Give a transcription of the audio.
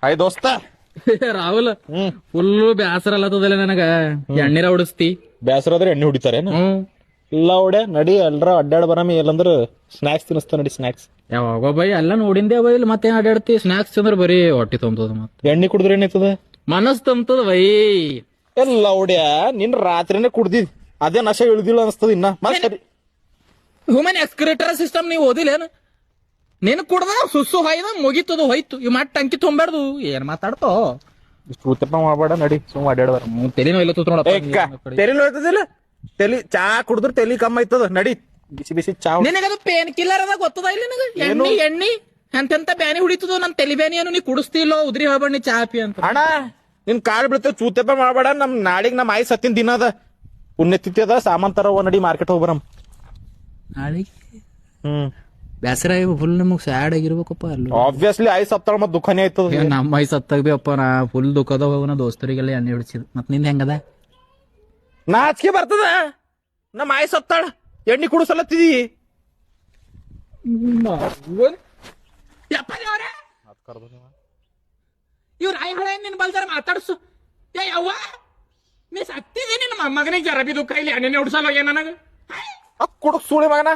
Hi ದೋಸ್ತ. Rahul full ಬ್ಯಾಸರ ಅಲ್ಲತ್ತದಲ್ಲ ನನಗ. ಎಣ್ಣೀರ ಹೊಡಿಸ್ತಿ ಬ್ಯಾಸರ ಆದ್ರೆ ಎಣ್ಣೆ ಹೊಡಿತಾರೆ ಹ್ಮ್ ಇಲ್ಲ ಹೊಡೆ ನಡಿ ಎಲ್ರ ಅಡ್ಡಾಡ್ ಬರಮಿ ಎಲ್ಲಂದ್ರ ಸ್ನಾಕ್ಸ್ ತಿನ್ನಿಸ್ತಾ ನಡಿ ಸ್ನಾಕ್ಸ್. ಯಾವಾಗ ಬೈ ಎಲ್ಲ ನೋಡಿಂದೆ ಬೈ ಇಲ್ಲಿ ಮತ್ತೇನ್ ಅಡ್ಯಾಡ್ತಿ ಸ್ನಾಕ್ಸ್ ತಿಂದ್ರ ಬರೀ ಹೊಟ್ಟಿ ತೊಂಬತದ ಮತ್ತ ಎಣ್ಣೆ ಕುಡಿದ್ರೆ ಏನಾಯ್ತದ ಮನಸ್ ತಂತದ ಬೈ. ಎಲ್ಲ ಹೊಡ್ಯ ನಿನ್ ರಾತ್ರಿನೇ ಕುಡ್ದಿದ್ ಅದೇ ನಶೆ ಇಳ್ದಿಲ್ಲ ಅನ್ಸ್ತದ ಇನ್ನ ಮತ್ ಸರಿ. ಹ್ಯೂಮನ್ ಎಕ್ಸ್ಕ್ರಿಟರ್ ಸಿಸ್ಟಮ್ ನೀವು ಓದಿಲ್ಲೇನು? ನೀನ್ ಕುಡ್ದ ಸುಸ್ಸು ಹೊಯ್ದ ಮುಗಿತದ ಹೋಯ್ತು ಈ ಮಟ್ಟ ಟಂಕಿ ತುಂಬ್ಯಾಡ್ದು ಏನ್ ಮಾತಾಡ್ತೋ. ಇಷ್ಟು ಉತ್ತಪ್ಪ ಮಾಡ್ಬೇಡ ನಡಿ ಸುಮ್ ಅಡ್ಡಾಡ್ ಬರ. ತೆಲಿನೋ ಇಲ್ಲ ತೂತ್ ತೆಲಿ ನೋಯ್ತದಿಲ್ಲ ತೆಲಿ ಚಾ ಕುಡಿದ್ರ ತೆಲಿ ಕಮ್ಮ ಐತದ ನಡಿ ಬಿಸಿ ಬಿಸಿ ಚಾ. ನಿನಗದು ಪೇನ್ ಕಿಲ್ಲರ್ ಅದ ಗೊತ್ತದ ಇಲ್ಲ ನಿನಗ? ಎಣ್ಣಿ ಎಣ್ಣಿ ಎಂತೆಂತ ಬ್ಯಾನಿ ಹುಡಿತದ ನನ್ ತಲಿ ಬ್ಯಾನಿಯನ್ನು ನೀ ಕುಡಿಸ್ತಿಲ್ಲೋ ಉದ್ರಿ ಹೇಳ್ಬೇಡಿ ಚಾ ಪಿ ಅಂತ. ಅಣ್ಣ ನಿನ್ ಕಾಲ್ ಬೀಳ್ತೇವೆ ಚೂತಪ್ಪ ಮಾಡ್ಬೇಡ. ನಮ್ ನಾಳಿಗ್ ನಮ್ ಆಯ್ ಸತ್ತಿನ ದಿನ ಅದ ಪುಣ್ಯತಿಥಿ ಅದ ಸಾಮಾನ್ ತರ ನಡಿ ಮಾರ್ಕೆಟ್ ಹೋಗ್ಬರಂ ನಾಳೆಗೆ. ಬ್ಯಾಸರ ಫುಲ್ ನಮಗ್ ಸ್ಯಾಡ್ ಆಗಿರ್ಬೇಕಪ್ಪ ಅಲ್ಲಿ. ಆಬ್ವಿಯಸ್ಲಿ ಆಯ್ ಸತ್ತಾಳ ಮತ್ ದುಃಖನೇ ಆಯ್ತದ. ನಮ್ಮ ಐ ಸತ್ತಾಗ ಬಿ ಅಪ್ಪ ನಾ ಫುಲ್ ದುಃಖದ ಹೋಗೋಣ ದೋಸ್ತರಿಗೆಲ್ಲ ಎಣ್ಣೆ ಹಿಡಿಸಿದ್. ಮತ್ ನಿಂದ ಹೆಂಗದ? ನಾಚಿಕೆ ಬರ್ತದ ನಮ್ ಆಯ್ ಸತ್ತಾಳ ಎಣ್ಣಿ ಕುಡಿಸಲತ್ತಿದಿ. ಇವ್ರ ಆಯ್ಗಳ ನಿನ್ ಬಲ್ದಾರ ಮಾತಾಡ್ಸು. ಯವ್ವ ನೀ ಸತ್ತಿದಿ ನಿನ್ನ ಮಗನಿಗೆ ಜರಬಿ ದುಃಖ ಇಲ್ಲಿ ಎಣ್ಣೆ ಉಡ್ಸಲ್ಲ ಏನ ನನಗ ಕುಡುಕ್ ಸುಳಿ ಮಗನ.